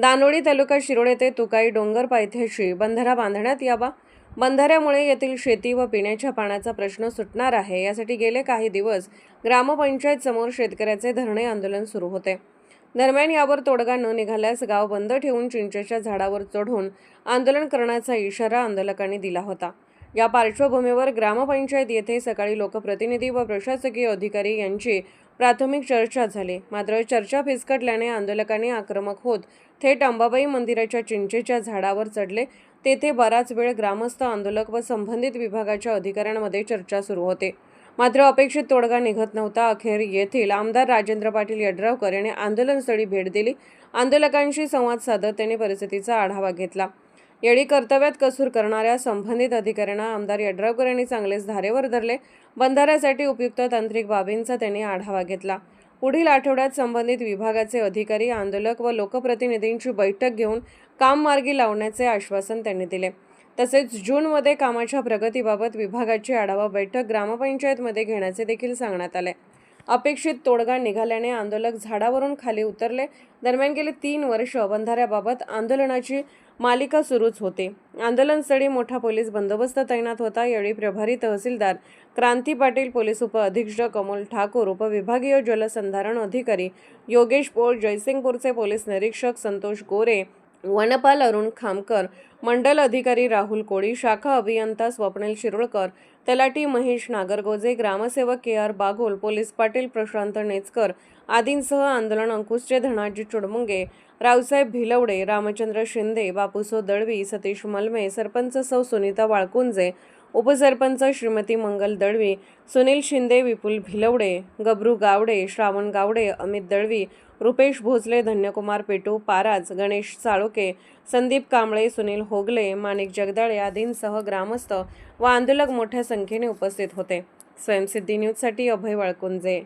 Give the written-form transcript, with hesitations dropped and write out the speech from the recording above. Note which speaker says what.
Speaker 1: दानोळी तालुका शिरोळ येथे तुकाई डोंगर पायथ्याशी बंधारा बांधण्यात यावा। बंधाऱ्यामुळे येथील शेती व पिण्याच्या पाण्याचा प्रश्न सुटणार आहे। यासाठी गेले काही दिवस ग्रामपंचायत समोर शेतकऱ्याचे धरणे आंदोलन सुरू होते। दरम्यान यावर तोडगा न निघाल्यास गाव बंद ठेवून चिंचेच्या झाडावर चढून आंदोलन करण्याचा इशारा आंदोलकांनी दिला होता। या पार्श्वभूमीवर ग्रामपंचायत येथे सकाळी लोकप्रतिनिधी व प्रशासकीय अधिकारी यांची प्राथमिक चर्चा झाली। मात्र चर्चा फिसकटल्याने आंदोलकांनी आक्रमक होत थेट अंबाबाई मंदिराच्या चिंचेच्या झाडावर चढले। तेथे बराच वेळ ग्रामस्थ, आंदोलक व संबंधित विभागाच्या अधिकाऱ्यांमध्ये चर्चा सुरू होती। मात्र अपेक्षित तोडगा निघत नव्हता। अखेर येथील आमदार राजेंद्र पाटील यड्रावकर यांनी आंदोलनस्थळी भेट दिली। आंदोलकांशी संवाद साधत त्यांनी परिस्थितीचा आढावा घेतला। यावेळी कर्तव्यात कसूर करणाऱ्या संबंधित अधिकाऱ्यांना आमदार यड्रावकर यांनी चांगलेच धारेवर धरले। बंधाऱ्यासाठी उपयुक्त तांत्रिक बाबींचा त्यांनी आढावा घेतला। पुढील आठवड्यात संबंधित विभागाचे अधिकारी, आंदोलक व लोकप्रतिनिधींची बैठक घेऊन काम मार्गी लावण्याचे आश्वासन त्यांनी दिले। तसेच जूनमध्ये कामाच्या प्रगतीबाबत विभागाची आढावा बैठक ग्रामपंचायतमध्ये घेण्याचे देखील सांगण्यात आले। अपेक्षित तोडगा निघाल्याने आंदोलक झाडावरून खाली उतरले। दरम्यान गेले 3 वर्ष बंधाऱ्याबाबत आंदोलनाची मालिका सुरूच होती। आंदोलनस्थळी मोठा पोलीस बंदोबस्त तैनात होता। यावेळी प्रभारी तहसीलदार क्रांती पाटील, पोलीस उपअधीक्षक अमोल ठाकूर, उपविभागीय जलसंधारण अधिकारी योगेश पोळ, जयसिंगपूरचे पोलीस निरीक्षक संतोष गोरे, वनपाल अरुण खामकर, मंडल अधिकारी राहुल कोळी, शाखा अभियंता स्वप्नील शिरोळकर, तलाठी महेश नागरगोजे, ग्रामसेवक के.आर. बागोल, पोलीस पाटील प्रशांत नेचकर आदींसह आंदोलन अंकुशचे धनाजी चुडमुंगे, रावसाहेब भिलवडे, रामचंद्र शिंदे, बापूसो दळवी, सतीश मलमे, सरपंच सौ सुनीता वाळकुंजे, उपसरपंच श्रीमती मंगल दळवी, सुनील शिंदे, विपुल भिलवडे, गबरू गावडे, श्रावण गावडे, अमित दळवी, रुपेश भोसले, धन्यकुमार पेटू पाराज, गणेश साळोके, संदीप कांबळे, सुनील होगले, माणिक जगदाळे आदींसह ग्रामस्थ व आंदोलक मोठ्या संख्येने उपस्थित होते। स्वयंसिद्धी न्यूजसाठी अभय वाळकुंजे।